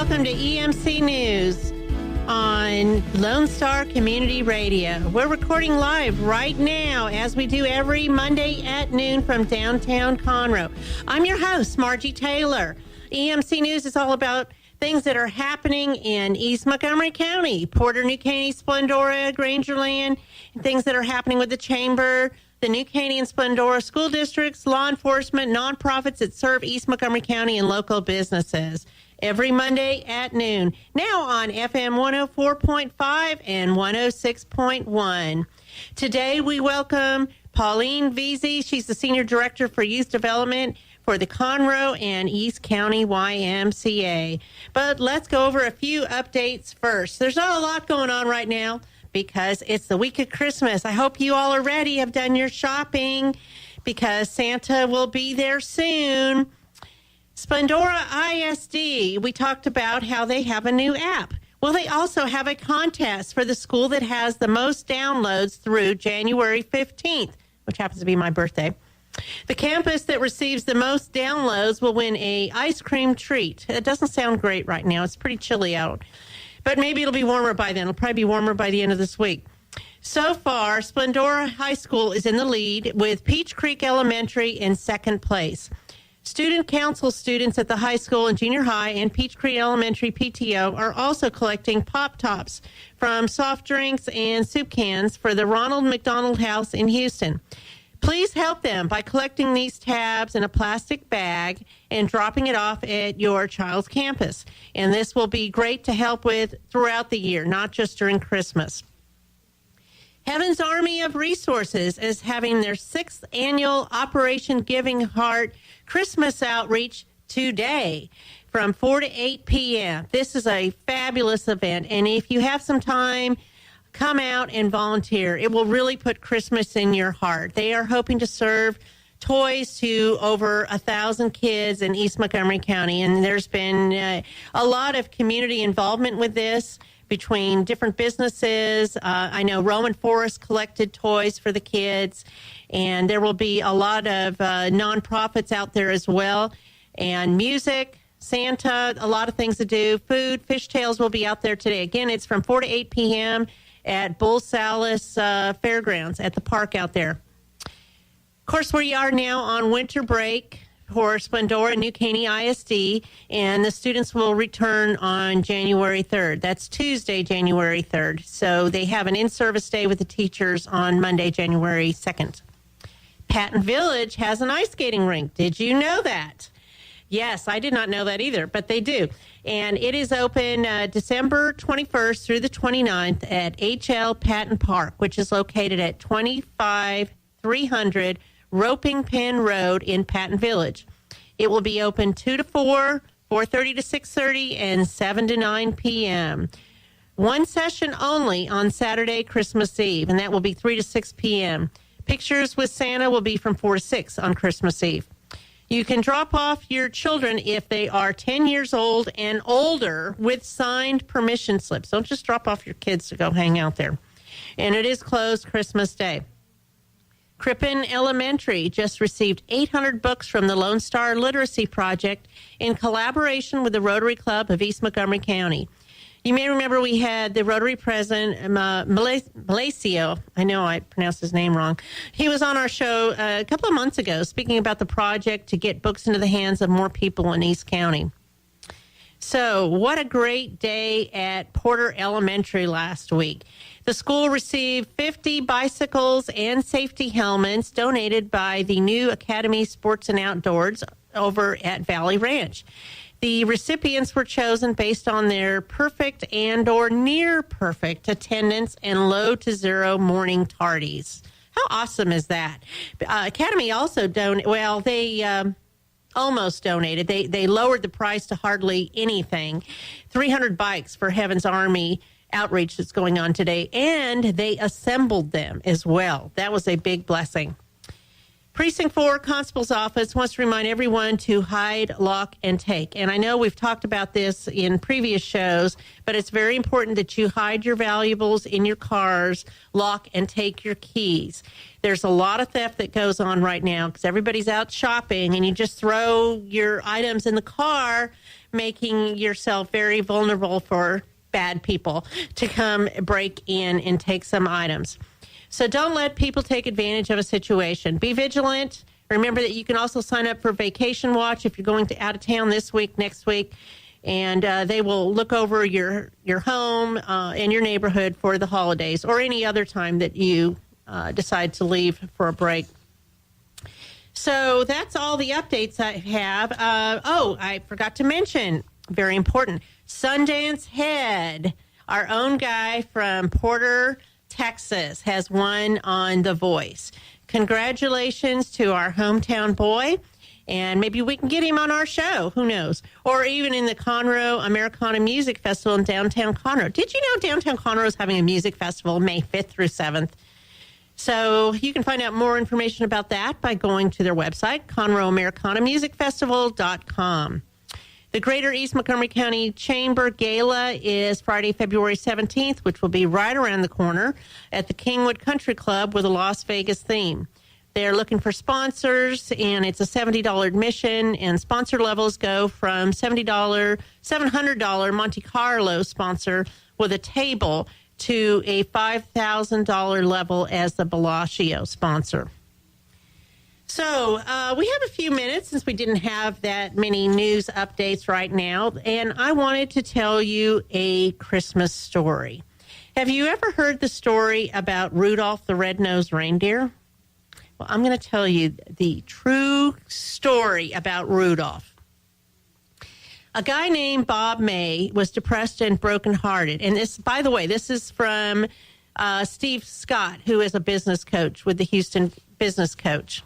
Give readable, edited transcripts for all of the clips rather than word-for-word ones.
welcome to EMC News on Lone Star Community Radio. We're recording live right now, as we do every Monday at noon from downtown Conroe. I'm your host, Margie Taylor. EMC News is all about things that are happening in East Montgomery County, Porter, New Caney, Splendora, Grangerland, and things that are happening with the Chamber, the New Caney and Splendora school districts, law enforcement, nonprofits that serve East Montgomery County, and local businesses. Every Monday at noon. Now on FM 104.5 and 106.1. Today we welcome Pauline Veazey. She's the Senior Director for Youth Development for the Conroe and East County YMCA. But let's go over a few updates first. There's not a lot going on right now because it's the week of Christmas. I hope you all are ready, have done your shopping, because Santa will be there soon. Splendora ISD, we talked about how they have a new app. Well, they also have a contest for the school that has the most downloads through January 15th, which happens to be my birthday. The campus that receives the most downloads will win a ice cream treat. It doesn't sound great right now. It's pretty chilly out. But maybe it'll be warmer by then. It'll probably be warmer by the end of this week. So far, Splendora High School is in the lead, with Peach Creek Elementary in second place. Student council students at the high school and junior high and Peach Creek Elementary PTO are also collecting Pop Tops from soft drinks and soup cans for the Ronald McDonald House in Houston. Please help them by collecting these tabs in a plastic bag and dropping it off at your child's campus. And this will be great to help with throughout the year, not just during Christmas. Heaven's Army of Resources is having their 6th annual Operation Giving Heart Christmas outreach today from 4 to 8 p.m. This is a fabulous event, and if you have some time, come out and volunteer. It will really put Christmas in your heart. They are hoping to serve toys to over 1,000 kids in East Montgomery County, and there's been a lot of community involvement with this between different businesses. I know Roman Forest collected toys for the kids, and there will be a lot of nonprofits out there as well, and music, Santa, a lot of things to do. Food, fishtails will be out there today. Again, it's from 4 to 8 p.m. at Bull Salis Fairgrounds at the park out there. Of course, we are now on winter break for Splendora and New Caney ISD, and the students will return on January 3rd. That's Tuesday, January 3rd. So they have an in-service day with the teachers on Monday, January 2nd. Patton Village has an ice skating rink. Did you know that? Yes, I did not know that either, but they do. And it is open December 21st through the 29th at H.L. Patton Park, which is located at 25300 Roping Pen Road in Patton Village. It will be open 2 to 4, 4:30 to 6:30, and 7 to 9 p.m. One session only on Saturday, Christmas Eve, and that will be 3 to 6 p.m. Pictures with Santa will be from 4 to 6 on Christmas Eve. You can drop off your children if they are 10 years old and older with signed permission slips. Don't just drop off your kids to go hang out there. And it is closed Christmas Day. Crippen Elementary just received 800 books from the Lone Star Literacy Project in collaboration with the Rotary Club of East Montgomery County. You may remember we had the Rotary President, Malacio. I know I pronounced his name wrong. He was on our show a couple of months ago speaking about the project to get books into the hands of more people in East County. So what a great day at Porter Elementary last week. The school received 50 bicycles and safety helmets donated by the new Academy Sports and Outdoors over at Valley Ranch. The recipients were chosen based on their perfect and or near perfect attendance and low to zero morning tardies. How awesome is that? Academy also almost donated. They lowered the price to hardly anything. 300 bikes for Heaven's Army outreach that's going on today, and they assembled them as well. That was a big blessing. Precinct 4 Constable's Office wants to remind everyone to hide, lock, and take. And I know we've talked about this in previous shows, but it's very important that you hide your valuables in your cars, lock, and take your keys. There's a lot of theft that goes on right now because everybody's out shopping, and you just throw your items in the car, making yourself very vulnerable for bad people to come break in and take some items. So don't let people take advantage of a situation. Be vigilant. Remember that you can also sign up for Vacation Watch if you're going to out of town this week, next week, and they will look over your home and your neighborhood for the holidays or any other time that you decide to leave for a break. So that's all the updates I have. I forgot to mention, very important, Sundance Head, our own guy from Porter, Texas, has won on The Voice. Congratulations to our hometown boy, and maybe we can get him on our show. Who knows? Or even in the Conroe Americana Music Festival in downtown Conroe. Did you know downtown Conroe is having a music festival May 5th through 7th? So you can find out more information about that by going to their website, ConroeAmericanaMusicFestival.com. The Greater East Montgomery County Chamber Gala is Friday, February 17th, which will be right around the corner at the Kingwood Country Club with a Las Vegas theme. They're looking for sponsors, and it's a $70 admission, and sponsor levels go from $700 Monte Carlo sponsor with a table to a $5,000 level as the Bellagio sponsor. So we have a few minutes since we didn't have that many news updates right now, and I wanted to tell you a Christmas story. Have you ever heard the story about Rudolph the Red-Nosed Reindeer? Well, I'm going to tell you the true story about Rudolph. A guy named Bob May was depressed and brokenhearted. And this, by the way, this is from Steve Scott, who is a business coach with the Houston Business Coach.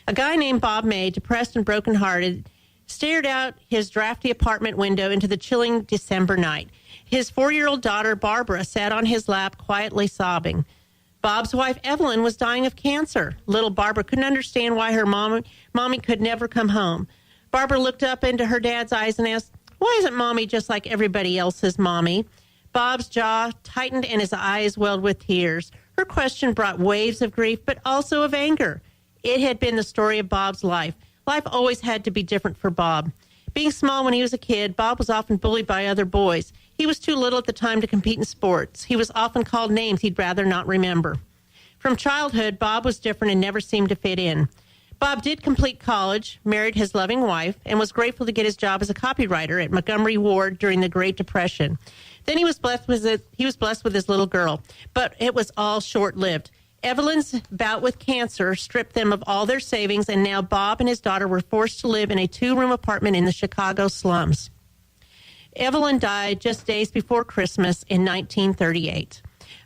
A guy named Bob May, depressed and brokenhearted, stared out his drafty apartment window into the chilling December night. His 4-year-old daughter, Barbara, sat on his lap, quietly sobbing. Bob's wife, Evelyn, was dying of cancer. Little Barbara couldn't understand why her mommy could never come home. Barbara looked up into her dad's eyes and asked, "Why isn't Mommy just like everybody else's mommy?" Bob's jaw tightened and his eyes welled with tears. Her question brought waves of grief, but also of anger. It had been the story of Bob's life. Life always had to be different for Bob. Being small when he was a kid, Bob was often bullied by other boys. He was too little at the time to compete in sports. He was often called names he'd rather not remember. From childhood, Bob was different and never seemed to fit in. Bob did complete college, married his loving wife, and was grateful to get his job as a copywriter at Montgomery Ward during the Great Depression. Then he was blessed with his little girl, but it was all short-lived. Evelyn's bout with cancer stripped them of all their savings, and now Bob and his daughter were forced to live in a 2-room apartment in the Chicago slums. Evelyn died just days before Christmas in 1938.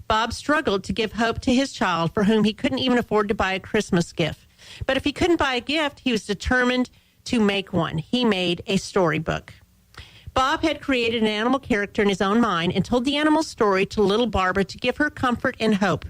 Bob struggled to give hope to his child, for whom he couldn't even afford to buy a Christmas gift. But if he couldn't buy a gift, he was determined to make one. He made a storybook. Bob had created an animal character in his own mind and told the animal story to little Barbara to give her comfort and hope.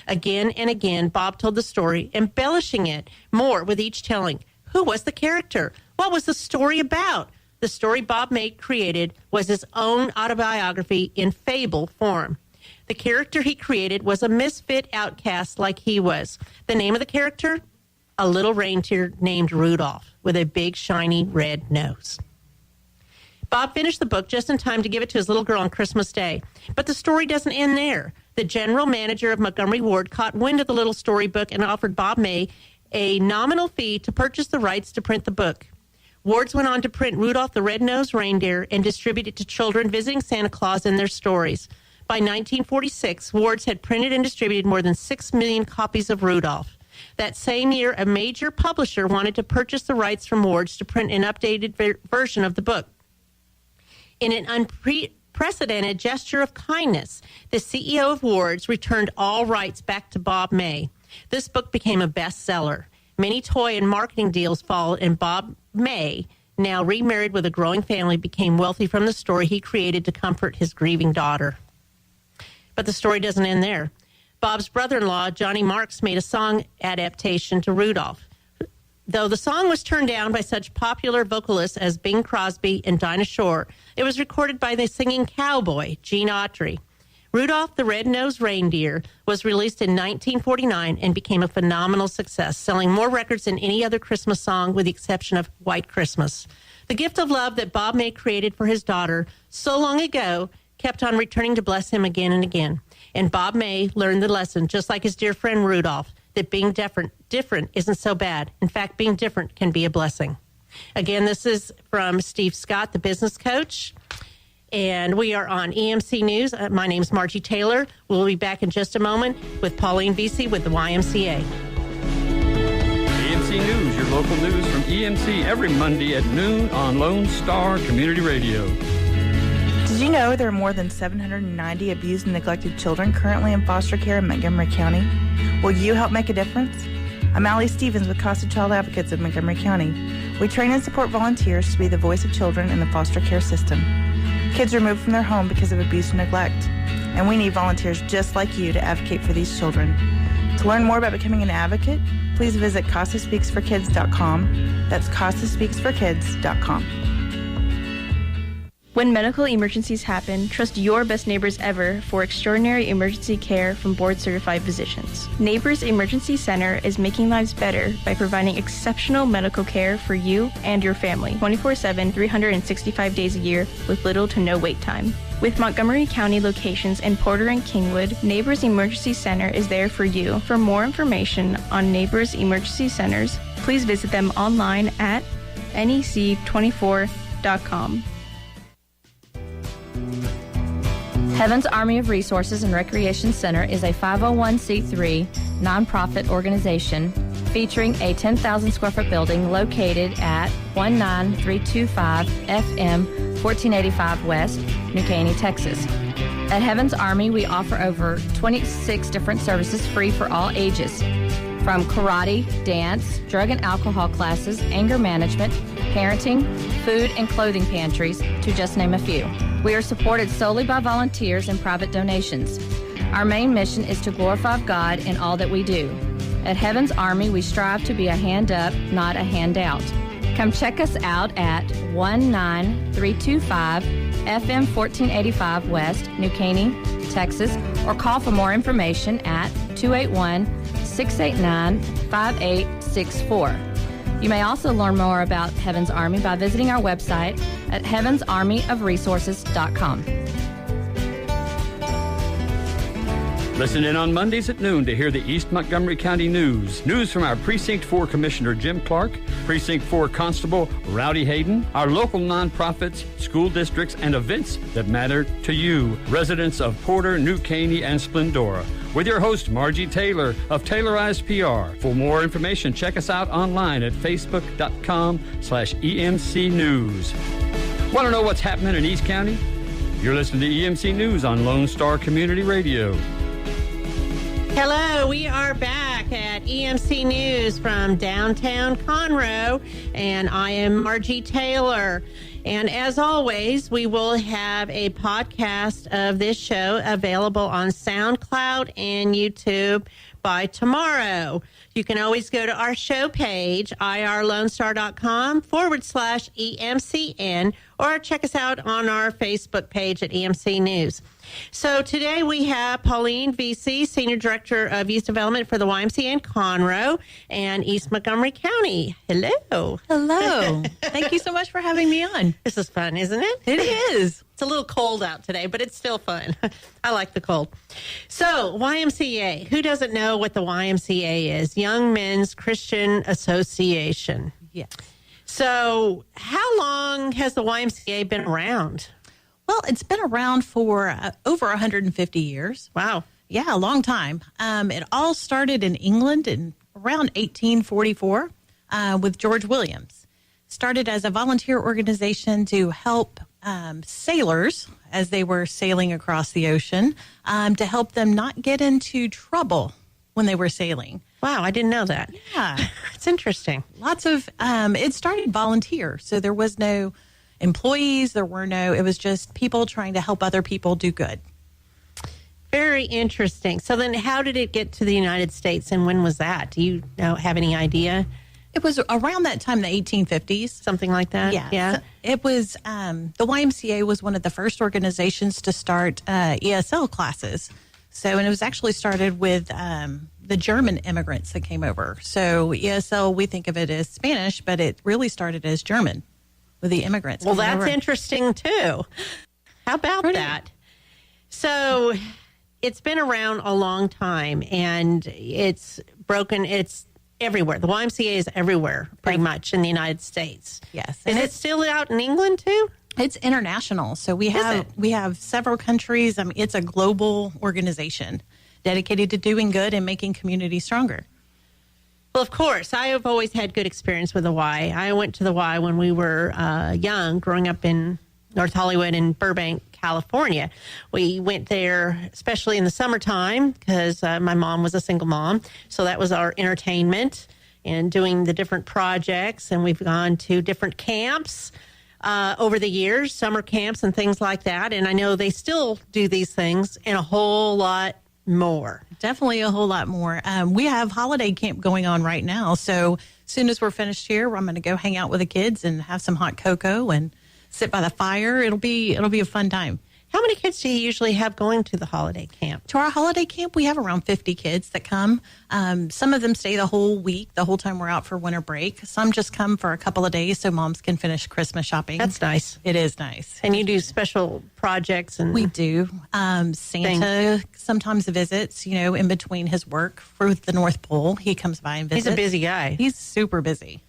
Again and again, Bob told the story, embellishing it more with each telling. Who was the character? What was the story about? The story Bob created was his own autobiography in fable form. The character he created was a misfit outcast like he was. The name of the character? A little reindeer named Rudolph with a big, shiny red nose. Bob finished the book just in time to give it to his little girl on Christmas Day. But the story doesn't end there. The general manager of Montgomery Ward caught wind of the little storybook and offered Bob May a nominal fee to purchase the rights to print the book. Wards went on to print Rudolph the Red-Nosed Reindeer and distribute it to children visiting Santa Claus and their stories. By 1946, Wards had printed and distributed more than 6 million copies of Rudolph. That same year, a major publisher wanted to purchase the rights from Wards to print an updated version of the book. In an unprecedented gesture of kindness, the CEO of Wards returned all rights back to Bob May. This book became a bestseller. Many toy and marketing deals followed, and Bob May, now remarried with a growing family, became wealthy from the story he created to comfort his grieving daughter. But the story doesn't end there. Bob's brother-in-law, Johnny Marks, made a song adaptation to Rudolph. Though the song was turned down by such popular vocalists as Bing Crosby and Dinah Shore, it was recorded by the singing cowboy, Gene Autry. Rudolph the Red-Nosed Reindeer was released in 1949 and became a phenomenal success, selling more records than any other Christmas song with the exception of White Christmas. The gift of love that Bob May created for his daughter so long ago kept on returning to bless him again and again. And Bob May learned the lesson, just like his dear friend Rudolph, that being different isn't so bad. In fact, being different can be a blessing. Again, this is from Steve Scott, the business coach. And we are on EMC News. My name's Margie Taylor. We'll be back in just a moment with Pauline Vesey with the YMCA. EMC News, your local news from EMC every Monday at noon on Lone Star Community Radio. Did you know there are more than 790 abused and neglected children currently in foster care in Montgomery County? Will you help make a difference? I'm Allie Stevens with Casa Child Advocates of Montgomery County. We train and support volunteers to be the voice of children in the foster care system. Kids removed from their home because of abuse and neglect. And we need volunteers just like you to advocate for these children. To learn more about becoming an advocate, please visit CasaSpeaksForKids.com. That's CasaSpeaksForKids.com. When medical emergencies happen, trust your best neighbors ever for extraordinary emergency care from board-certified physicians. Neighbors Emergency Center is making lives better by providing exceptional medical care for you and your family, 24/7, 365 days a year with little to no wait time. With Montgomery County locations in Porter and Kingwood, Neighbors Emergency Center is there for you. For more information on Neighbors Emergency Centers, please visit them online at nec24.com. Heaven's Army of Resources and Recreation Center is a 501c3 nonprofit organization featuring a 10,000 square foot building located at 19325 FM 1485 West, New Caney, Texas. At Heaven's Army, we offer over 26 different services free for all ages, from karate, dance, drug and alcohol classes, anger management, parenting, food and clothing pantries, to just name a few. We are supported solely by volunteers and private donations. Our main mission is to glorify God in all that we do. At Heaven's Army, we strive to be a hand up, not a handout. Come check us out at 19325 FM 1485 West, New Caney, Texas, or call for more information at 281-689-5864. You may also learn more about Heaven's Army by visiting our website at heavensarmyofresources.com. Listen in on Mondays at noon to hear the East Montgomery County news. News from our Precinct 4 Commissioner Jim Clark, Precinct 4 Constable Rowdy Hayden, our local nonprofits, school districts, and events that matter to you, residents of Porter, New Caney, and Splendora. With your host, Margie Taylor of Taylorized PR. For more information, check us out online at facebook.com/EMC News. Want to know what's happening in East County? You're listening to EMC News on Lone Star Community Radio. Hello, we are back at EMC News from downtown Conroe, and I am Margie Taylor. And as always, we will have a podcast of this show available on SoundCloud and YouTube by tomorrow. You can always go to our show page, irlonestar.com/EMCN, or check us out on our Facebook page at EMC News. So today we have Pauline Vesey, Senior Director of Youth Development for the YMCA in Conroe and East Montgomery County. Hello. Hello. Thank you so much for having me on. This is fun, isn't it? It is. It's a little cold out today, but it's still fun. I like the cold. So, YMCA. Who doesn't know what the YMCA is? Young Men's Christian Association. Yes. So, how long has the YMCA been around? Well, it's been around for over 150 years. Wow. Yeah, a long time. It all started in England in around 1844 with George Williams. Started as a volunteer organization to help sailors as they were sailing across the ocean, to help them not get into trouble when they were sailing. Wow, I didn't know that. Yeah. It's interesting. Lots of, it started volunteer, so there was no employees, it was just people trying to help other people do good. Very interesting. So then how did it get to the United States, and when was that? Do you have any idea? It was around that time, the 1850s. Something like that? Yeah. So it was, the YMCA was one of the first organizations to start ESL classes. So, and it was actually started with the German immigrants that came over. So ESL, we think of it as Spanish, but it really started as German with the immigrants. Well, that's interesting, too. How about that? So it's been around a long time, and it's broken. It's everywhere. The YMCA is everywhere, pretty much, in the United States. Yes. Is it still out in England, too? It's international. So we have several countries. I mean, it's a global organization dedicated to doing good and making communities stronger. Well, of course. I have always had good experience with the Y. I went to the Y when we were young, growing up in North Hollywood and Burbank, California. We went there, especially in the summertime, because my mom was a single mom. So that was our entertainment and doing the different projects. And we've gone to different camps over the years, summer camps and things like that. And I know they still do these things and a whole lot more. Definitely a whole lot more. We have holiday camp going on right now. So as soon as we're finished here, I'm going to go hang out with the kids and have some hot cocoa and sit by the fire. It'll be a fun time. How many kids do you usually have going to the holiday camp? To our holiday camp, we have around 50 kids that come. Some of them stay the whole week, the whole time we're out for winter break. Some just come for a couple of days so moms can finish Christmas shopping. That's nice. It is nice. And you do special projects? And we do. Santa sometimes visits, in between his work for the North Pole. He comes by and visits. He's a busy guy. He's super busy.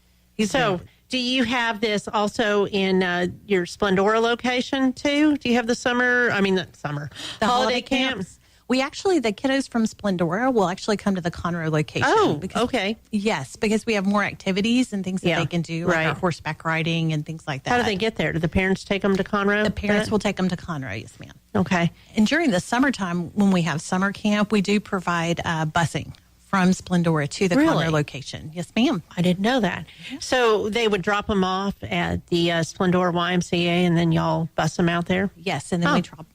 Do you have this also in your Splendora location, too? Do you have the holiday camps? We actually, the kiddos from Splendora will actually come to the Conroe location. Oh, okay. Yes, because we have more activities and things that they can do, like our horseback riding and things like that. How do they get there? Do the parents take them to Conroe? The parents will take them to Conroe, yes, ma'am. Okay. And during the summertime, when we have summer camp, we do provide busing from Splendora to the Conroe location. Yes, ma'am. I didn't know that. So they would drop them off at the Splendora YMCA, and then y'all bus them out there? Yes, and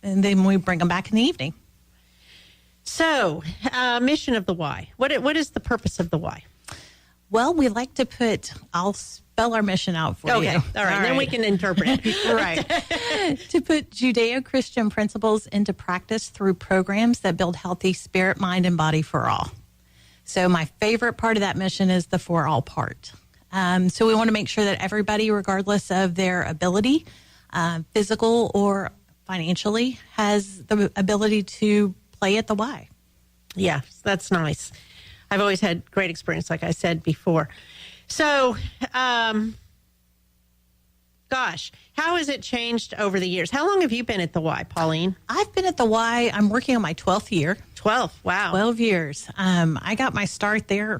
then we bring them back in the evening. So, mission of the Y. What is the purpose of the Y? Well, we like to I'll spell our mission out for you. Okay, all right. Then we can interpret it. Right. To put Judeo-Christian principles into practice through programs that build healthy spirit, mind, and body for all. So my favorite part of that mission is the for all part. So we want to make sure that everybody, regardless of their ability, physical or financially, has the ability to play at the Y. Yeah, that's nice. I've always had great experience, like I said before. So, gosh, how has it changed over the years? How long have you been at the Y, Pauline? I've been at the Y. I'm working on my 12th year. 12, wow. 12 years. I got my start there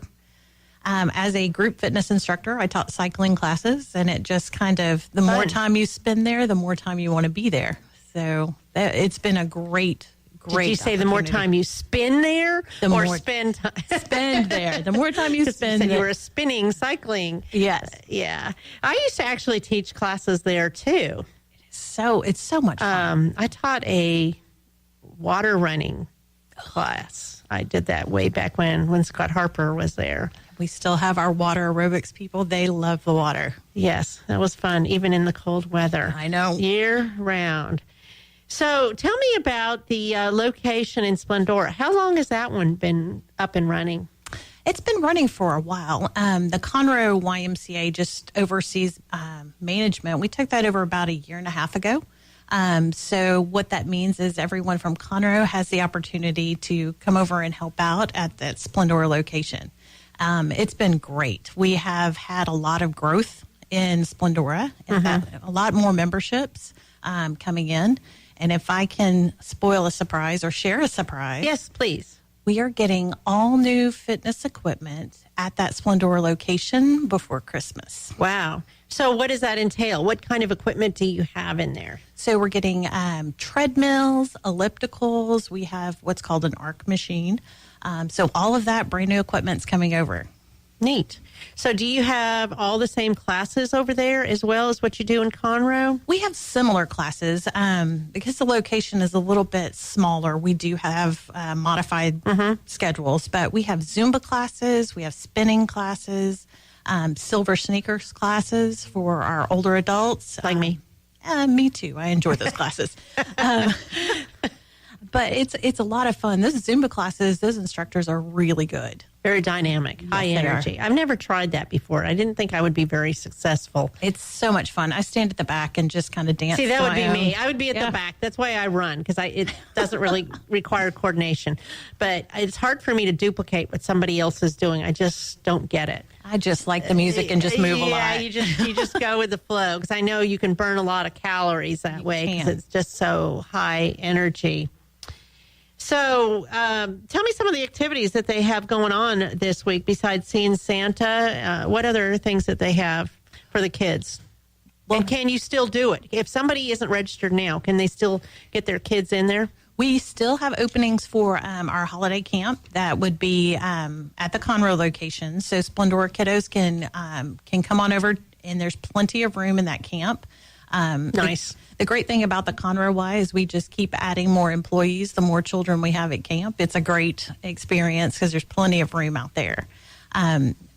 as a group fitness instructor. I taught cycling classes, and it just kind of, the more time you spend there, the more time you want to be there. So it's been a great Did you say the more time you spin there spend time? Spend there. The more time you spend there. You were spinning, cycling. Yes. Yeah. I used to actually teach classes there, too. It's so much fun. I taught a water running class. I did that way back when Scott Harper was there. We still have our water aerobics people. They love the water. Yes, that was fun, even in the cold weather. I know. Year round. So tell me about the location in Splendora. How long has that one been up and running? It's been running for a while. The Conroe YMCA just oversees management. We took that over about a year and a half ago. So what that means is everyone from Conroe has the opportunity to come over and help out at that Splendora location. It's been great. We have had a lot of growth in Splendora, a lot more memberships coming in. And if I can spoil a surprise or share a surprise. Yes, please. We are getting all new fitness equipment at that Splendora location before Christmas. Wow. So what does that entail? What kind of equipment do you have in there? So we're getting treadmills, ellipticals. We have what's called an arc machine. So all of that brand new equipment's coming over. Neat. So do you have all the same classes over there as well as what you do in Conroe? We have similar classes. Because the location is a little bit smaller, we do have modified schedules, but we have Zumba classes, we have spinning classes, silver sneakers classes for our older adults. Like me. Me too. I enjoy those classes. But it's a lot of fun. Those Zumba classes, those instructors are really good. Very dynamic, high energy. I've never tried that before. I didn't think I would be very successful. It's so much fun. I stand at the back and just kind of dance. See, that would be own. me. I would be at the back. That's why I run, because it doesn't really require coordination. But it's hard for me to duplicate what somebody else is doing. I just don't get it. I just like the music and just move a lot. Yeah, you just go with the flow, because I know you can burn a lot of calories that way, because it's just so high energy. So tell me some of the activities that they have going on this week besides seeing Santa. What other things that they have for the kids? Well, and can you still do it? If somebody isn't registered now, can they still get their kids in there? We still have openings for our holiday camp. That would be at the Conroe location. So Splendora kiddos can come on over, and there's plenty of room in that camp. Nice. The great thing about the Conroe Y is we just keep adding more employees. The more children we have at camp, it's a great experience because there's plenty of room out there.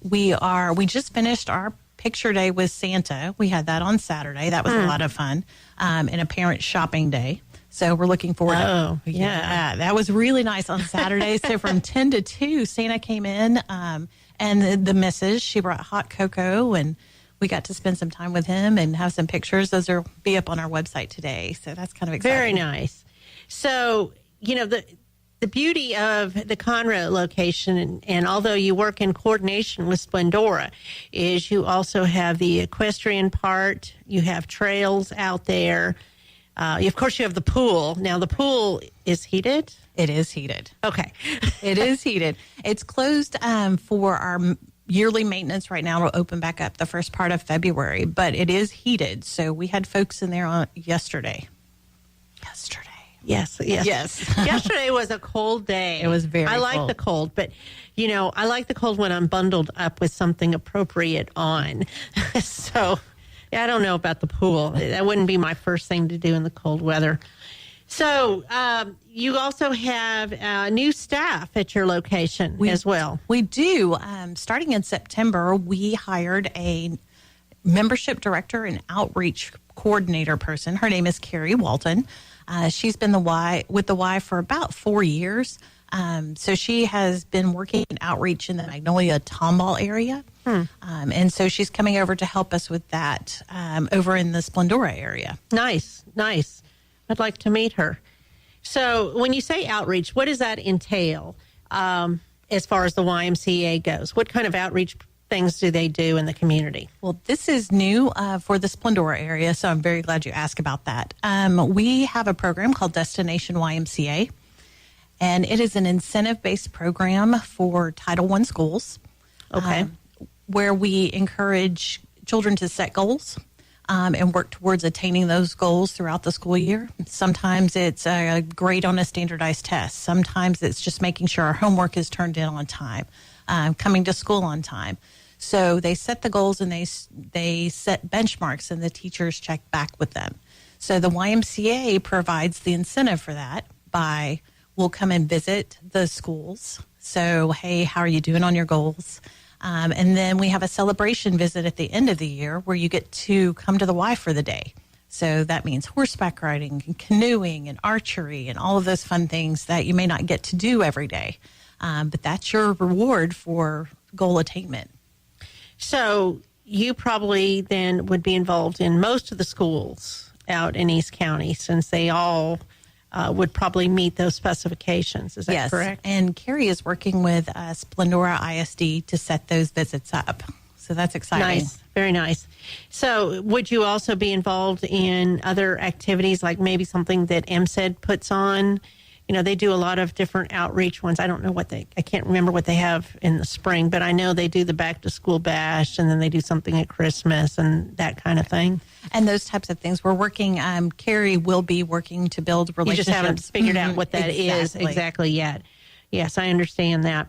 We just finished our picture day with Santa. We had that on Saturday. That was a lot of fun, and a parent shopping day. So we're looking forward to that was really nice on Saturday. So from 10 to 2, Santa came in, and the missus, she brought hot cocoa, and we got to spend some time with him and have some pictures. Those will be up on our website today. So that's kind of exciting. Very nice. So, the beauty of the Conroe location, and although you work in coordination with Splendora, is you also have the equestrian part. You have trails out there. Of course, you have the pool. Now, the pool is heated? It is heated. Okay. It is heated. It's closed for our yearly maintenance right now. Will open back up the first part of February, but it is heated. So we had folks in there on yesterday. Yes. Yesterday was a cold day. It was very I like the cold, but, I like the cold when I'm bundled up with something appropriate on. So, I don't know about the pool. That wouldn't be my first thing to do in the cold weather. So, you also have new staff at your location as well. We do. Starting in September, we hired a membership director and outreach coordinator person. Her name is Carrie Walton. She's been with the Y for about 4 years. So she has been working in outreach in the Magnolia Tomball area. And so she's coming over to help us with that over in the Splendora area. Nice. I'd like to meet her. So when you say outreach, what does that entail as far as the YMCA goes? What kind of outreach things do they do in the community? Well, this is new for the Splendora area, so I'm very glad you asked about that. We have a program called Destination YMCA, and it is an incentive-based program for Title I schools. Okay. Where we encourage children to set goals and work towards attaining those goals throughout the school year. Sometimes it's a grade on a standardized test. Sometimes it's just making sure our homework is turned in on time, coming to school on time. So they set the goals and they set benchmarks, and the teachers check back with them. So the YMCA provides the incentive for that by we'll come and visit the schools. So, hey, how are you doing on your goals? And then we have a celebration visit at the end of the year where you get to come to the Y for the day. So that means horseback riding and canoeing and archery and all of those fun things that you may not get to do every day. But that's your reward for goal attainment. So you probably then would be involved in most of the schools out in East County, since they all would probably meet those specifications. Is that correct? And Carrie is working with Splendora ISD to set those visits up. So that's exciting. Nice. Very nice. So would you also be involved in other activities, like maybe something that MSED puts on? They do a lot of different outreach ones. I don't know I can't remember what they have in the spring, but I know they do the back to school bash, and then they do something at Christmas and that kind of thing. And those types of things. We're working, Carrie will be working to build relationships. You just haven't figured out what that is exactly yet. Yes, I understand that.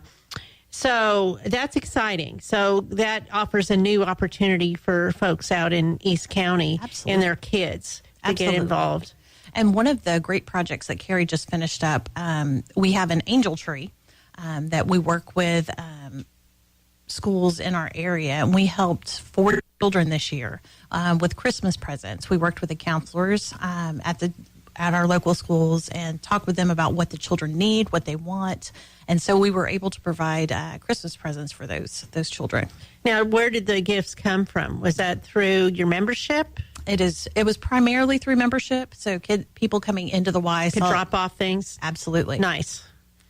So that's exciting. So that offers a new opportunity for folks out in East County and their kids to get involved. And one of the great projects that Carrie just finished up, we have an angel tree that we work with schools in our area, and we helped 4 children this year with Christmas presents. We worked with the counselors at our local schools and talked with them about what the children need, what they want, and so we were able to provide Christmas presents for those children. Now, where did the gifts come from? Was that through your membership? It was primarily through membership, so people coming into the Y could drop off things. Absolutely. Nice.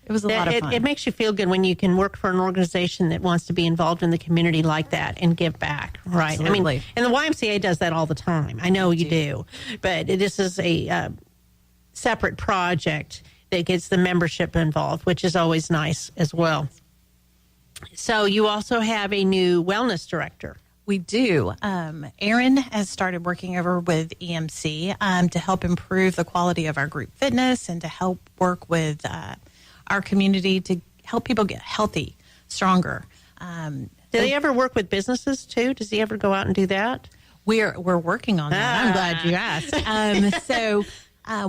It was a lot of fun. It makes you feel good when you can work for an organization that wants to be involved in the community like that and give back, right? Absolutely. I mean, and the YMCA does that all the time. I know you do. But this is a separate project that gets the membership involved, which is always nice as well. So you also have a new wellness director. We do. Erin has started working over with EMC to help improve the quality of our group fitness and to help work with our community to help people get healthy, stronger. Do they ever work with businesses too? Does he ever go out and do that? We're working on that. I'm glad you asked. So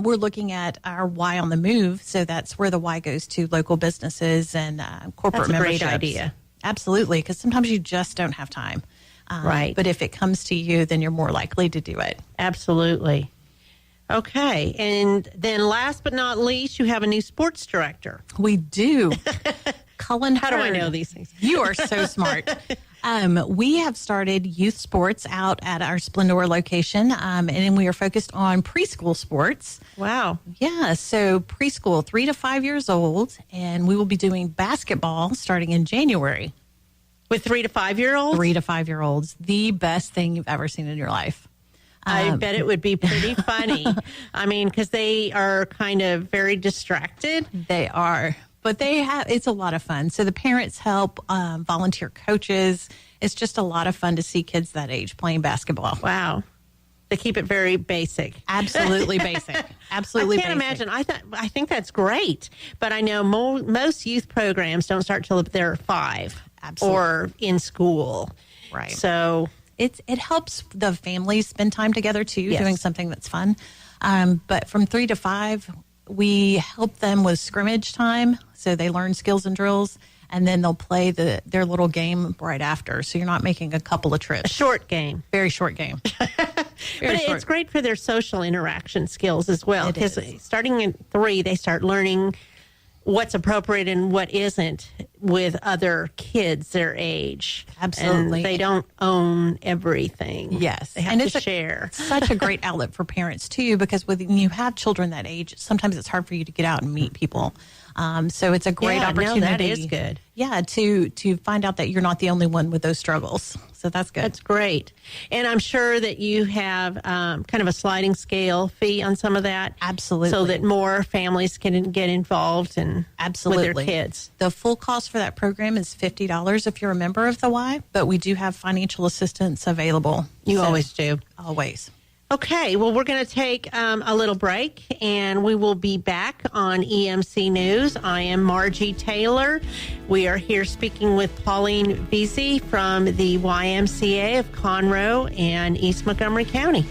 we're looking at our Y on the Move. So that's where the Y goes to local businesses and corporate memberships. That's a great idea. Absolutely, because sometimes you just don't have time. Right. But if it comes to you, then you're more likely to do it. Absolutely. Okay. And then last but not least, you have a new sports director. We do. Cullen How do I Hurd. know these things? You are so smart. We have started youth sports out at our Splendora location, and we are focused on preschool sports. Wow. Yeah, so preschool, 3 to 5 years old, and we will be doing basketball starting in January. With 3 to 5 year olds? 3 to 5 year olds, the best thing you've ever seen in your life. I bet it would be pretty funny. I mean, because they are kind of very distracted. They are. But it's a lot of fun. So the parents help, volunteer coaches. It's just a lot of fun to see kids that age playing basketball. Wow. They keep it very basic. Absolutely basic. Absolutely I can't imagine. I think that's great. But I know most youth programs don't start till they're 5. Absolutely. Or in school. Right. So it helps the families spend time together too, Yes. doing something that's fun. But from 3 to 5, we help them with scrimmage time, so they learn skills and drills, and then they'll play their little game right after. So you're not making a couple of trips. a short game. Very short game. But it's great for their social interaction skills as well. It Because is. starting at 3, they start learning what's appropriate and what isn't with other kids their age. Absolutely. And they don't own everything. Yes. They have And to share. Such a great outlet for parents too, because when you have children that age, sometimes it's hard for you to get out and meet people. So it's a great opportunity. No, that is good. Yeah, to find out that you're not the only one with those struggles. So that's good. That's great. And I'm sure that you have kind of a sliding scale fee on some of that. Absolutely. So that more families can get involved and Absolutely. with their kids. The full cost for that program is $50 if you're a member of the Y, but we do have financial assistance available. You So- always do. Always. Okay, well, we're going to take a little break, and we will be back on EMC News. I am Margie Taylor. We are here speaking with Pauline Veazey from the YMCA of Conroe and East Montgomery County.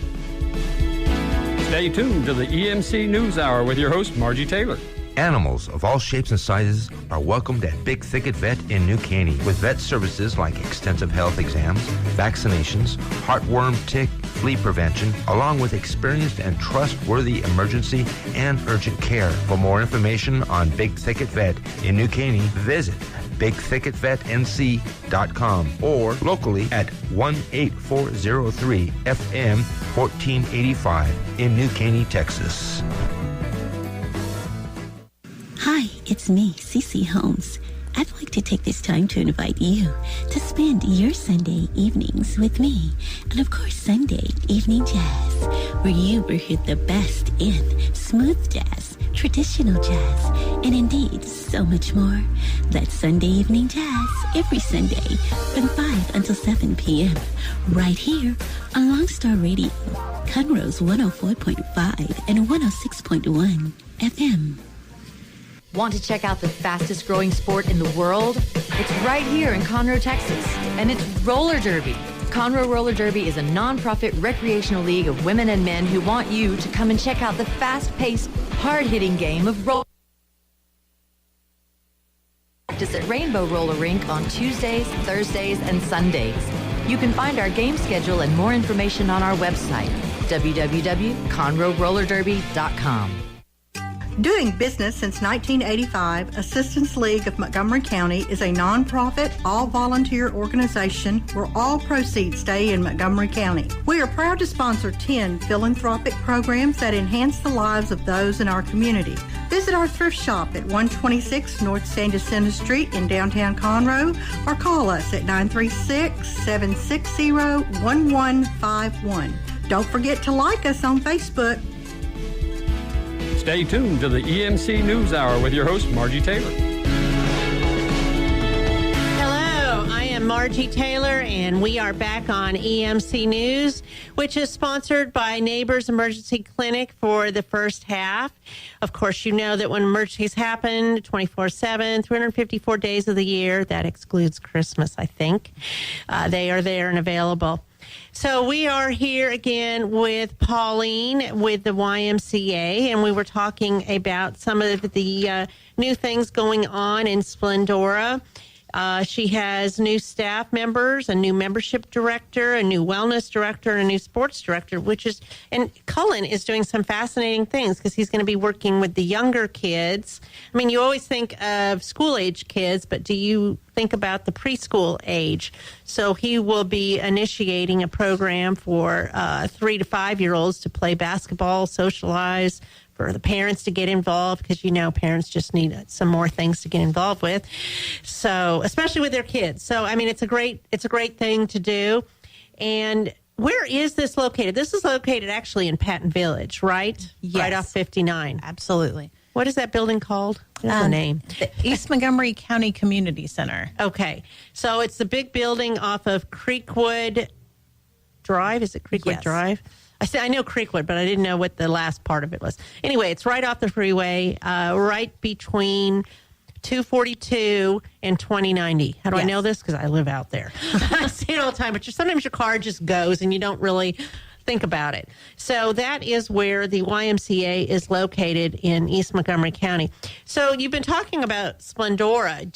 Stay tuned to the EMC News Hour with your host, Margie Taylor. Animals of all shapes and sizes are welcomed at Big Thicket Vet in New Caney with vet services like extensive health exams, vaccinations, heartworm, tick, flea prevention, along with experienced and trustworthy emergency and urgent care. For more information on Big Thicket Vet in New Caney, visit bigthicketvetnc.com or locally at 18403 FM 1485 in New Caney, Texas. Hi, it's me, Cece Holmes. I'd like to take this time to invite you to spend your Sunday evenings with me and, of course, Sunday Evening Jazz, where you will hear the best in smooth jazz, traditional jazz, and indeed so much more. That's Sunday Evening Jazz every Sunday from 5 until 7 p.m. right here on Longstar Radio, Conroe's 104.5 and 106.1 FM. Want to check out the fastest growing sport in the world? It's right here in Conroe, Texas, and it's roller derby. Conroe Roller Derby is a non-profit recreational league of women and men who want you to come and check out the fast-paced, hard-hitting game of roller. Practice at Rainbow Roller Rink on Tuesdays, Thursdays, and Sundays. You can find our game schedule and more information on our website, www.conroerollerderby.com. Doing business since 1985, Assistance League of Montgomery County is a nonprofit, all-volunteer organization where all proceeds stay in Montgomery County. We are proud to sponsor 10 philanthropic programs that enhance the lives of those in our community. Visit our thrift shop at 126 North San Jacinto Street in downtown Conroe or call us at 936-760-1151. Don't forget to like us on Facebook. Stay tuned to the EMC News Hour with your host, Margie Taylor. Hello, I am Margie Taylor, and we are back on EMC News, which is sponsored by Neighbors Emergency Clinic for the first half. Of course, you know that when emergencies happen 24/7, 354 days of the year, that excludes Christmas, I think, they are there and available. So we are here again with Pauline with the YMCA, and we were talking about some of the new things going on in Splendora. She has new staff members, a new membership director, a new wellness director, and a new sports director, and Cullen is doing some fascinating things because he's going to be working with the younger kids. I mean, you always think of school-age kids, but do you think about the preschool age? So he will be initiating a program for 3 to 5-year-olds to play basketball, socialize, for the parents to get involved, because parents just need some more things to get involved with. So, especially with their kids. So, I mean, it's a great thing to do. And where is this located? This is located actually in Patton Village, right? Yes. Right off 59. Absolutely. What is that building called? What's the name? The East Montgomery County Community Center. Okay. So it's the big building off of Creekwood Drive. Is it Creekwood Drive? I know Creekwood, but I didn't know what the last part of it was. Anyway, it's right off the freeway, right between 242 and 2090. How do I know this? Because I live out there. I see it all the time, but sometimes your car just goes and you don't really think about it. So that is where the YMCA is located in East Montgomery County. So you've been talking about Splendora.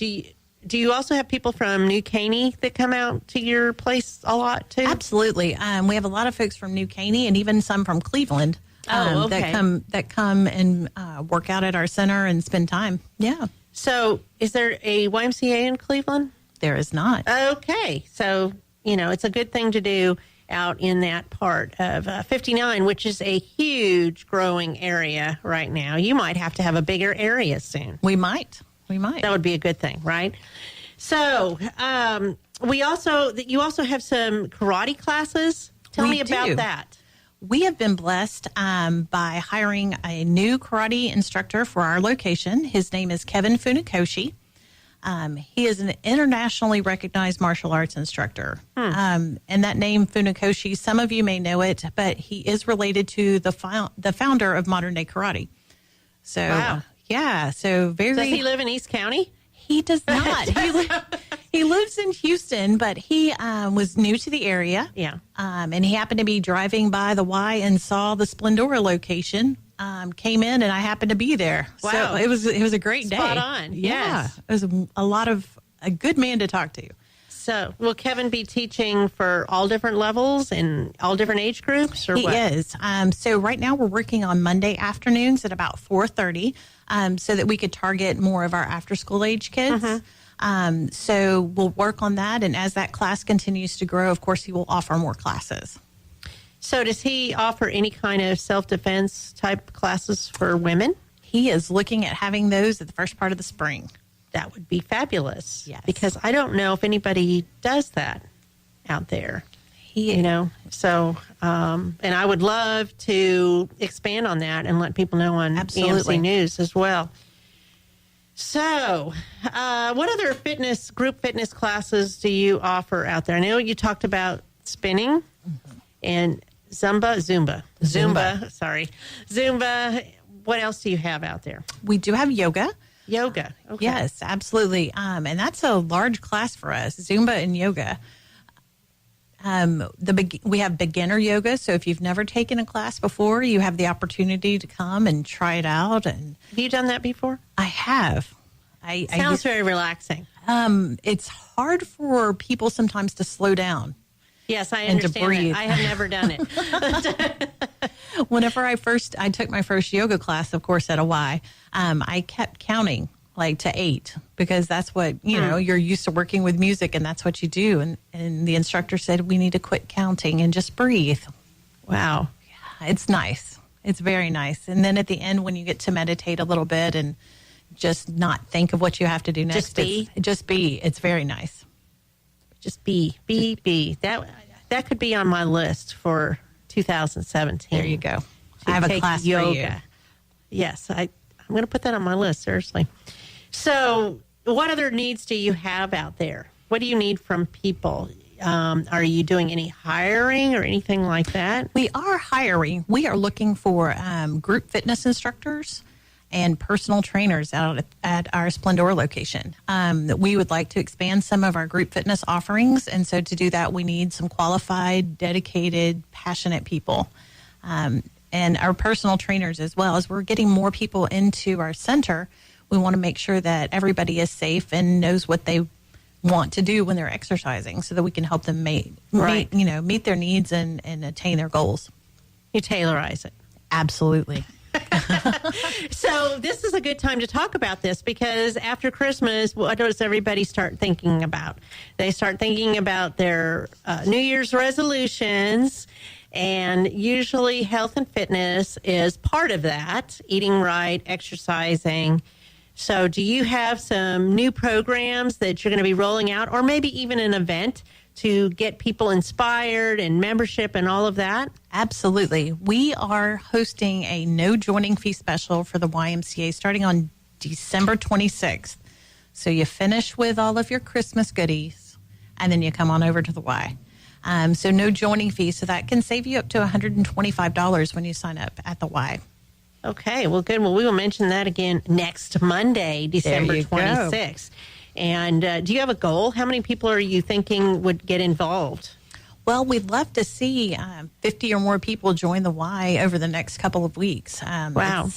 Do you also have people from New Caney that come out to your place a lot, too? Absolutely. We have a lot of folks from New Caney and even some from Cleveland that come and work out at our center and spend time. Yeah. So is there a YMCA in Cleveland? There is not. Okay. So, it's a good thing to do out in that part of 59, which is a huge growing area right now. You might have to have a bigger area soon. We might. That would be a good thing, right? So, you also have some karate classes. Tell me about that. We have been blessed by hiring a new karate instructor for our location. His name is Kevin Funakoshi. He is an internationally recognized martial arts instructor. And that name, Funakoshi, some of you may know it, but he is related to the founder of modern day karate. So, wow. Yeah, so very... Does he live in East County? He does not. He lives in Houston, but he was new to the area. Yeah. And he happened to be driving by the Y and saw the Splendora location, came in, and I happened to be there. Wow. So it was a great day. Spot on. Yeah. Yes. It was a good man to talk to. So, will Kevin be teaching for all different levels and all different age groups, or what? He is. So right now we're working on Monday afternoons at about 4:30, so that we could target more of our after-school age kids. So we'll work on that, and as that class continues to grow, of course, he will offer more classes. So does he offer any kind of self-defense type classes for women? He is looking at having those at the first part of the spring. That would be fabulous. Yes. Because I don't know if anybody does that out there. So, and I would love to expand on that and let people know on EMC News as well. So, what other group fitness classes do you offer out there? I know you talked about spinning and Zumba. What else do you have out there? We do have yoga. Yoga. Okay. Yes, absolutely. And that's a large class for us, Zumba and yoga. We have beginner yoga, so if you've never taken a class before, you have the opportunity to come and try it out. And have you done that before? I have. Sounds very relaxing. It's hard for people sometimes to slow down. Yes, I and understand to breathe. that. I have never done it. Whenever I took my first yoga class, of course, at a Y, I kept counting like to 8 because that's what, you're used to working with music and that's what you do. And the instructor said, we need to quit counting and just breathe. Wow. Yeah, it's nice. It's very nice. And then at the end, when you get to meditate a little bit and just not think of what you have to do next. Just be. It's very nice. Just be. That could be on my list for 2017. There you go. I have a class yoga. for you. Yes, I'm going to put that on my list, seriously. So what other needs do you have out there? What do you need from people? Are you doing any hiring or anything like that? We are hiring. We are looking for group fitness instructors and personal trainers out at our Splendora location. We would like to expand some of our group fitness offerings, and so to do that, we need some qualified, dedicated, passionate people. And our personal trainers as well. As we're getting more people into our center, we want to make sure that everybody is safe and knows what they want to do when they're exercising so that we can help them meet their needs and attain their goals. You tailorize it. Absolutely. So this is a good time to talk about this because after Christmas, what does everybody start thinking about? They start thinking about their New Year's resolutions, and usually health and fitness is part of that, eating right, exercising. So do you have some new programs that you're going to be rolling out, or maybe even an event to get people inspired and membership and all of that? Absolutely. We are hosting a no joining fee special for the YMCA starting on December 26th. So you finish with all of your Christmas goodies and then you come on over to the Y. So no joining fee. So that can save you up to $125 when you sign up at the Y. Okay, well, good. Well, we will mention that again next Monday, December 26th. And do you have a goal? How many people are you thinking would get involved? Well, we'd love to see 50 or more people join the Y over the next couple of weeks. Wow.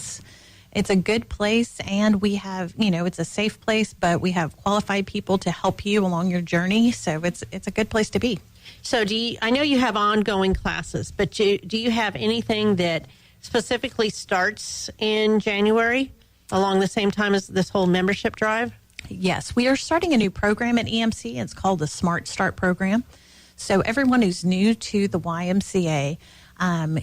It's a good place, and we have, it's a safe place, but we have qualified people to help you along your journey. So it's a good place to be. So I know you have ongoing classes, but do you have anything that specifically starts in January along the same time as this whole membership drive? Yes, we are starting a new program at EMC. It's called the Smart Start program. So everyone who's new to the YMCA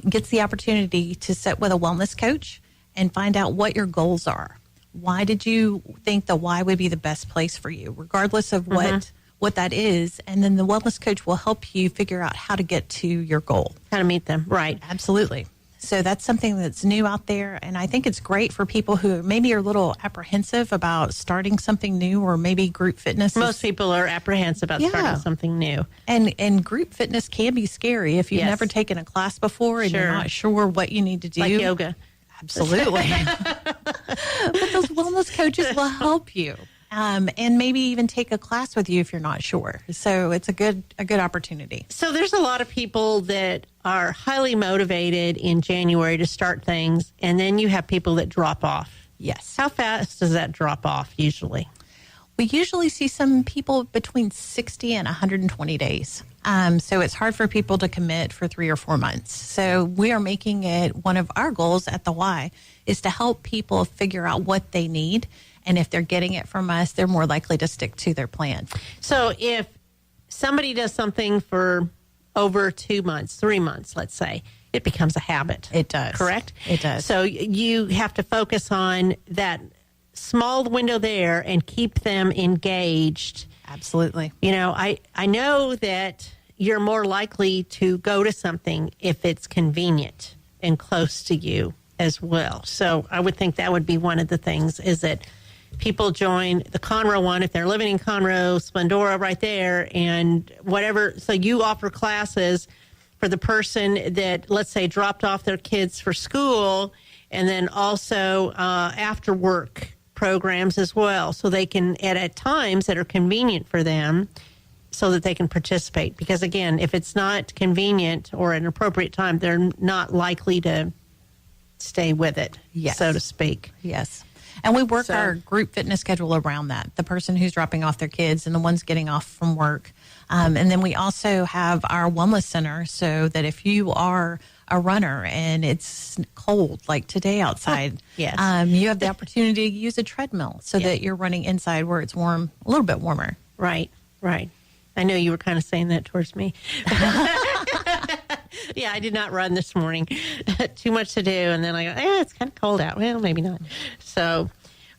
gets the opportunity to sit with a wellness coach and find out what your goals are. Why did you think the Y would be the best place for you, regardless of what that is? And then the wellness coach will help you figure out how to get to your goal. How to meet them. Right. Absolutely. So that's something that's new out there, and I think it's great for people who maybe are a little apprehensive about starting something new, or maybe group fitness. Most people are apprehensive about starting something new. And group fitness can be scary if you've never taken a class before and you're not sure what you need to do. Like yoga. Absolutely. But those wellness coaches will help you. And maybe even take a class with you if you're not sure. So it's a good opportunity. So there's a lot of people that are highly motivated in January to start things, and then you have people that drop off. Yes. How fast does that drop off usually? We usually see some people between 60 and 120 days. So it's hard for people to commit for 3 or 4 months. So we are making it one of our goals at the Y is to help people figure out what they need. And if they're getting it from us, they're more likely to stick to their plan. So if somebody does something for over 2 months, 3 months, let's say, it becomes a habit. It does. Correct? It does. So you have to focus on that small window there and keep them engaged. Absolutely. I know that you're more likely to go to something if it's convenient and close to you as well. So I would think that would be one of the things is that people join the Conroe one if they're living in Conroe, Splendora right there, and whatever. So you offer classes for the person that, let's say, dropped off their kids for school, and then also after work programs as well. So they can, at times that are convenient for them, so that they can participate. Because, again, if it's not convenient or an appropriate time, they're not likely to stay with it, so to speak. Yes. And we work our group fitness schedule around that, the person who's dropping off their kids and the ones getting off from work. And then we also have our wellness center so that if you are a runner and it's cold, like today outside, yes. You have the opportunity to use a treadmill so that you're running inside where it's warm, a little bit warmer. Right. I know you were kind of saying that towards me. Yeah, I did not run this morning. Too much to do. And then I go, it's kind of cold out. Well, maybe not. So,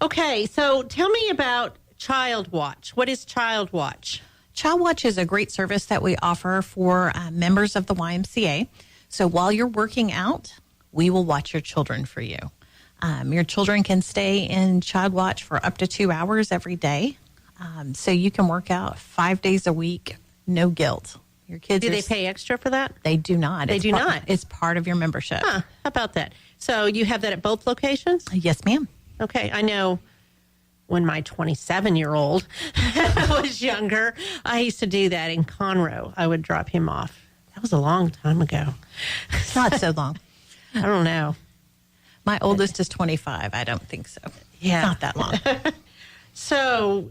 okay. So tell me about Child Watch. What is Child Watch? Child Watch is a great service that we offer for members of the YMCA. So while you're working out, we will watch your children for you. Your children can stay in Child Watch for up to 2 hours every day. So you can work out 5 days a week, no guilt. Your kids do they pay extra for that? They do not. They do not. It's part of your membership. Huh. How about that? So you have that at both locations? Yes, ma'am. Okay. I know when my 27-year-old was younger, I used to do that in Conroe. I would drop him off. That was a long time ago. Not so long. I don't know. My oldest is 25. I don't think so. Yeah. Not that long. So,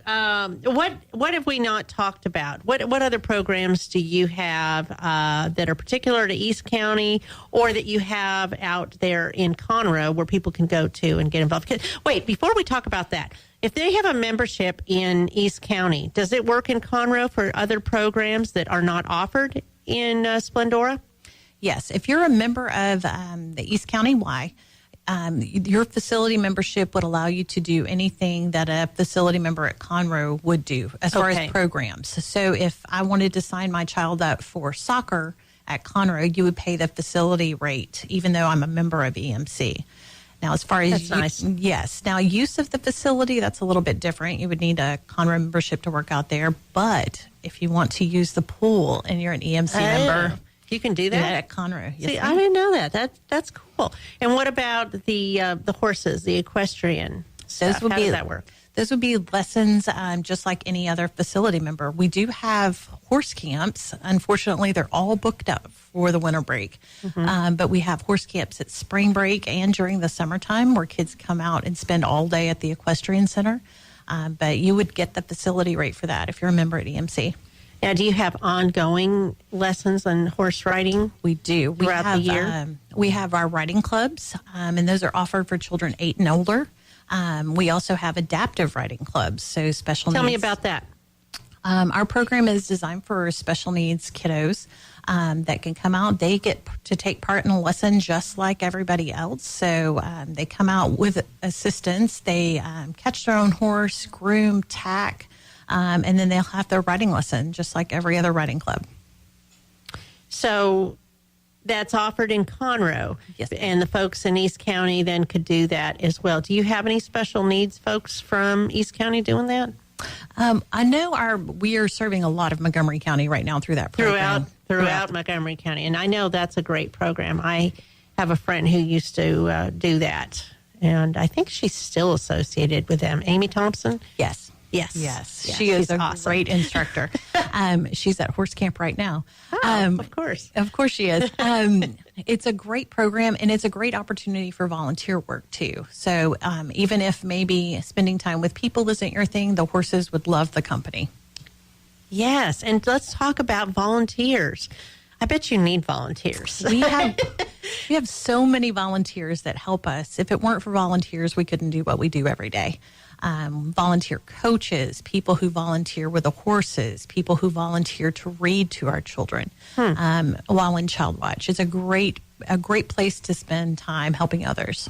what have we not talked about? What other programs do you have that are particular to East County, or that you have out there in Conroe where people can go to and get involved? Wait, before we talk about that, if they have a membership in East County, does it work in Conroe for other programs that are not offered in Splendora? Yes. If you're a member of the East County Y, your facility membership would allow you to do anything that a facility member at Conroe would do as far as programs. So if I wanted to sign my child up for soccer at Conroe, you would pay the facility rate, even though I'm a member of EMC. Now, as far as nice. Yes. Now, use of the facility, that's a little bit different. You would need a Conroe membership to work out there. But if you want to use the pool and you're an EMC member, you can do that at Conroe. Yes, See, I didn't know that. That's cool. And what about the horses, the equestrian stuff? How does that work? Those would be lessons just like any other facility member. We do have horse camps. Unfortunately, they're all booked up for the winter break. Mm-hmm. But we have horse camps at spring break and during the summertime where kids come out and spend all day at the equestrian center. But you would get the facility rate for that if you're a member at EMC. Now, do you have ongoing lessons on horse riding? We do. Throughout the year? We have our riding clubs, and those are offered for children 8 and older. We also have adaptive riding clubs, so special needs. Tell me about that. Our program is designed for special needs kiddos that can come out. They get to take part in a lesson just like everybody else. So they come out with assistance. They catch their own horse, groom, tack, and then they'll have their riding lesson just like every other riding club. So that's offered in Conroe. Yes. And the folks in East County then could do that as well. Do you have any special needs folks from East County doing that? I know we are serving a lot of Montgomery County right now through that program. Throughout Montgomery County. And I know that's a great program. I have a friend who used to do that. And I think she's still associated with them. Amy Thompson? Yes. Yes. She is a awesome. great instructor. She's at horse camp right now. Of course. Of course she is. It's a great program, and it's a great opportunity for volunteer work, too. So even if maybe spending time with people isn't your thing, the horses would love the company. Yes, and let's talk about volunteers. I bet you need volunteers. We have so many volunteers that help us. If it weren't for volunteers, we couldn't do what we do every day. Volunteer coaches, people who volunteer with the horses, people who volunteer to read to our children while in Child Watch. It's a great place to spend time helping others.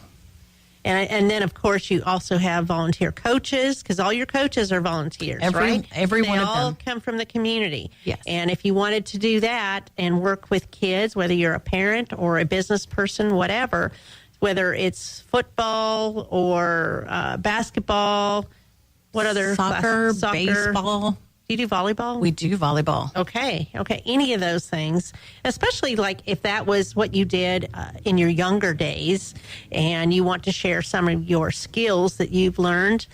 And then, of course, you also have volunteer coaches, because all your coaches are volunteers, right? Every one of them. They all come from the community. Yes. And if you wanted to do that and work with kids, whether you're a parent or a business person, whatever, whether it's football or basketball, what other soccer, classes? baseball. Do you do volleyball? We do volleyball. Okay. Any of those things, especially like if that was what you did in your younger days and you want to share some of your skills that you've learned.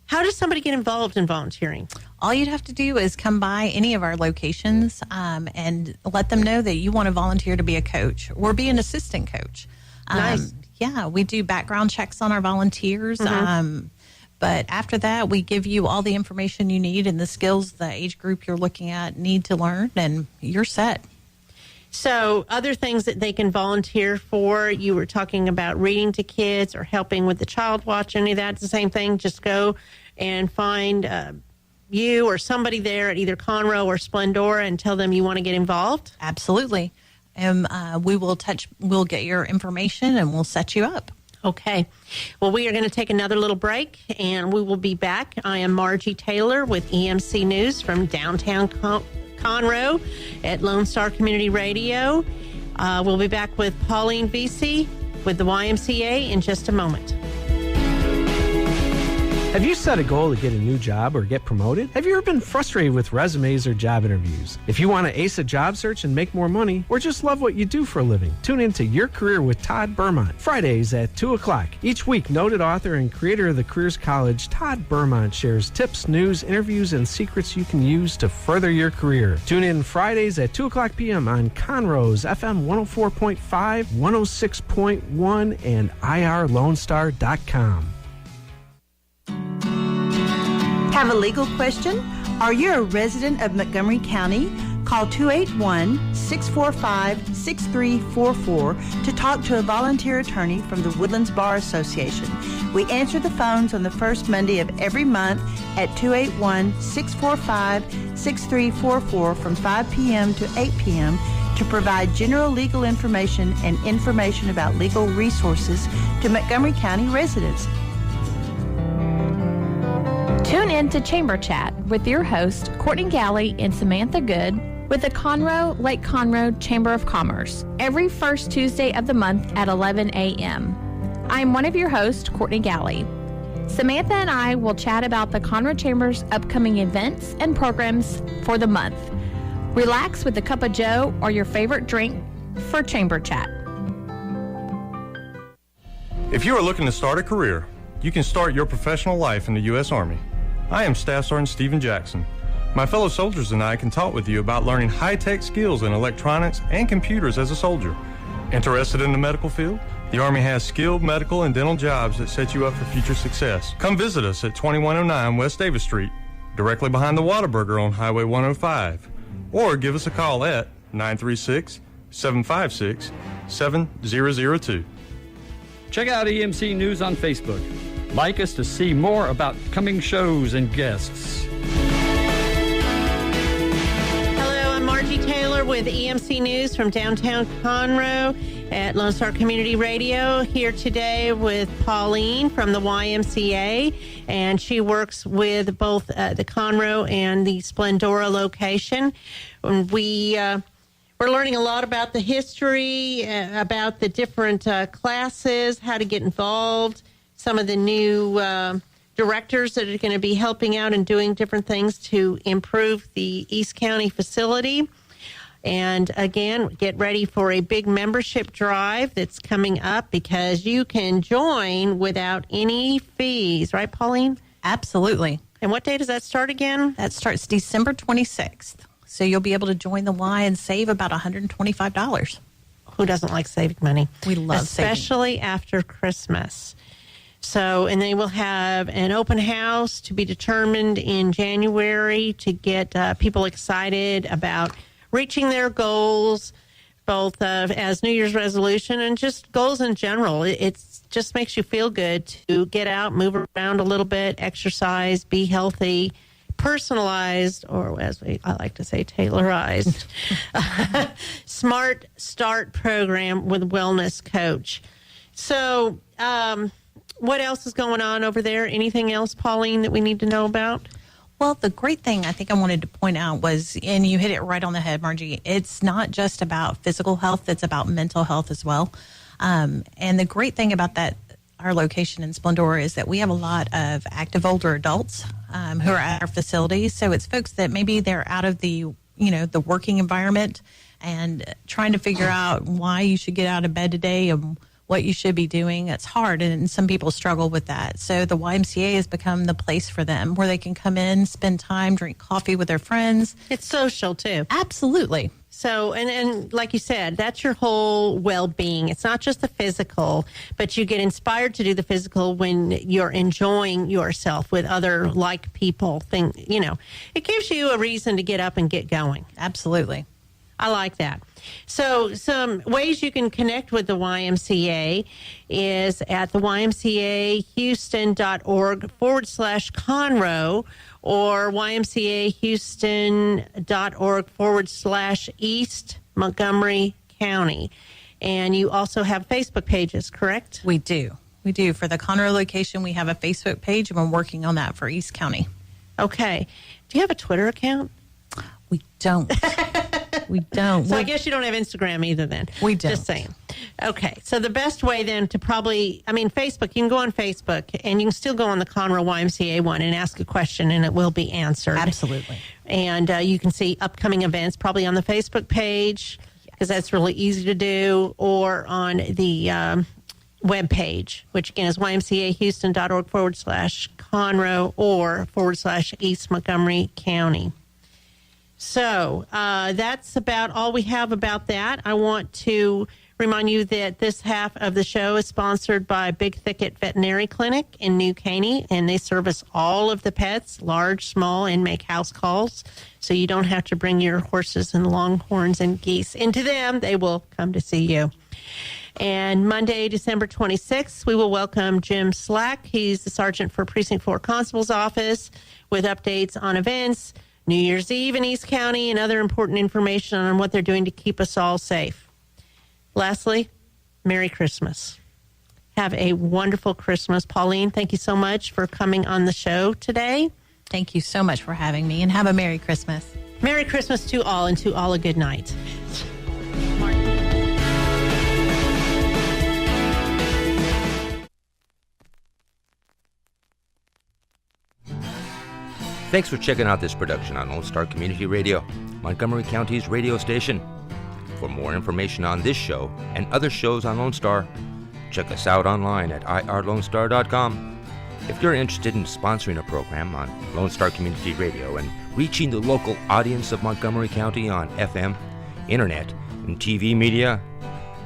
How does somebody get involved in volunteering? All you'd have to do is come by any of our locations and let them know that you want to volunteer to be a coach or be an assistant coach. Nice. Yeah, we do background checks on our volunteers. But after that, we give you all the information you need and the skills the age group you're looking at need to learn, and you're set. So other things that they can volunteer for, you were talking about reading to kids or helping with the child watch, any of that, it's the same thing. Just go and find you or somebody there at either Conroe or Splendora and tell them you want to get involved? Absolutely. And we'll get your information and we'll set you up. Okay. Well, we are going to take another little break, and we will be back. I am Margie Taylor with EMC News from downtown Conroe at Lone Star Community Radio. We'll be back with Pauline Vesey with the YMCA in just a moment. Have you set a goal to get a new job or get promoted? Have you ever been frustrated with resumes or job interviews? If you want to ace a job search and make more money, or just love what you do for a living, tune into Your Career with Todd Bermont, Fridays at 2 o'clock. Each week, noted author and creator of the Careers College, Todd Bermont shares tips, news, interviews, and secrets you can use to further your career. Tune in Fridays at 2 o'clock p.m. on Conroe's FM 104.5, 106.1, and irlonestar.com. Have a legal question? Are you a resident of Montgomery County? Call 281-645-6344 to talk to a volunteer attorney from the Woodlands Bar Association. We answer the phones on the first Monday of every month at 281-645-6344 from 5 p.m. to 8 p.m. to provide general legal information and information about legal resources to Montgomery County residents. Tune in to Chamber Chat with your host, Courtney Galley and Samantha Good, with the Conroe Lake Conroe Chamber of Commerce, every first Tuesday of the month at 11 a.m. I'm one of your hosts, Courtney Galley. Samantha and I will chat about the Conroe Chamber's upcoming events and programs for the month. Relax with a cup of joe or your favorite drink for Chamber Chat. If you are looking to start a career, you can start your professional life in the U.S. Army. I am Staff Sergeant Stephen Jackson. My fellow soldiers and I can talk with you about learning high-tech skills in electronics and computers as a soldier. Interested in the medical field? The Army has skilled medical and dental jobs that set you up for future success. Come visit us at 2109 West Davis Street, directly behind the Whataburger on Highway 105. Or give us a call at 936-756-7002. Check out EMC News on Facebook. Like us to see more about coming shows and guests. Hello, I'm Margie Taylor with EMC News from downtown Conroe at Lone Star Community Radio. Here today with Pauline from the YMCA, and she works with both the Conroe and the Splendora location. And we're learning a lot about the history, about the different classes, how to get involved, some of the new directors that are going to be helping out and doing different things to improve the East County facility. And again, get ready for a big membership drive that's coming up because you can join without any fees. Right, Pauline? Absolutely. And what day does that start again? That starts December 26th. So you'll be able to join the Y and save about $125. Who doesn't like saving money? We love saving. Especially after Christmas. So, and then we'll have an open house to be determined in January to get people excited about reaching their goals, both as New Year's resolution and just goals in general. It just makes you feel good to get out, move around a little bit, exercise, be healthy, personalized, or as I like to say, tailorized, Smart Start program with wellness coach. So, what else is going on over there? Anything else, Pauline, that we need to know about? Well, the great thing I think I wanted to point out was, and you hit it right on the head, Margie, it's not just about physical health, it's about mental health as well. And the great thing about that, our location in Splendora, is that we have a lot of active older adults who are at our facilities. So it's folks that maybe they're out of the working environment and trying to figure out why you should get out of bed today and what you should be doing. It's hard, and some people struggle with that. So the YMCA has become the place for them where they can come in, spend time, drink coffee with their friends. It's social, too. Absolutely. So, and like you said, that's your whole well-being. It's not just the physical, but you get inspired to do the physical when you're enjoying yourself with other like people. It gives you a reason to get up and get going. Absolutely. I like that. So some ways you can connect with the YMCA is at the YMCAHouston.org/Conroe or YMCAHouston.org/East Montgomery County. And you also have Facebook pages, correct? We do. We do. For the Conroe location, we have a Facebook page, and we're working on that for East County. Okay. Do you have a Twitter account? We don't. We don't. So I guess you don't have Instagram either then. We don't. Just saying. Okay. So the best way then to Facebook, you can go on Facebook and you can still go on the Conroe YMCA one and ask a question and it will be answered. Absolutely. And you can see upcoming events probably on the Facebook page because that's really easy to do, or on the web page, which again is YMCAHouston.org/Conroe or /East Montgomery County. So that's about all we have about that. I want to remind you that this half of the show is sponsored by Big Thicket Veterinary Clinic in New Caney, and they service all of the pets, large, small, and make house calls. So you don't have to bring your horses and longhorns and geese into them. They will come to see you. And Monday, December 26th, we will welcome Jim Slack. He's the sergeant for Precinct 4 Constable's Office with updates on events, New Year's Eve in East County, and other important information on what they're doing to keep us all safe. Lastly, Merry Christmas. Have a wonderful Christmas. Pauline, thank you so much for coming on the show today. Thank you so much for having me, and have a Merry Christmas. Merry Christmas to all, and to all a good night. Thanks for checking out this production on Lone Star Community Radio, Montgomery County's radio station. For more information on this show and other shows on Lone Star, check us out online at irlonestar.com. If you're interested in sponsoring a program on Lone Star Community Radio and reaching the local audience of Montgomery County on FM, internet, and TV media,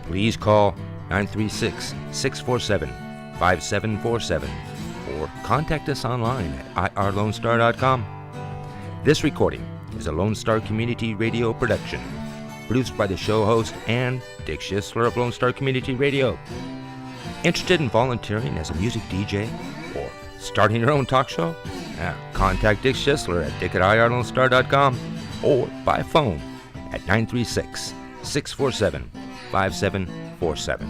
please call 936-647-5747 or contact us online at irlonestar.com. This recording is a Lone Star Community Radio production, produced by the show host and Dick Schissler of Lone Star Community Radio. Interested in volunteering as a music DJ or starting your own talk show? Contact Dick Schissler at dick@irlonestar.com or by phone at 936-647-5747.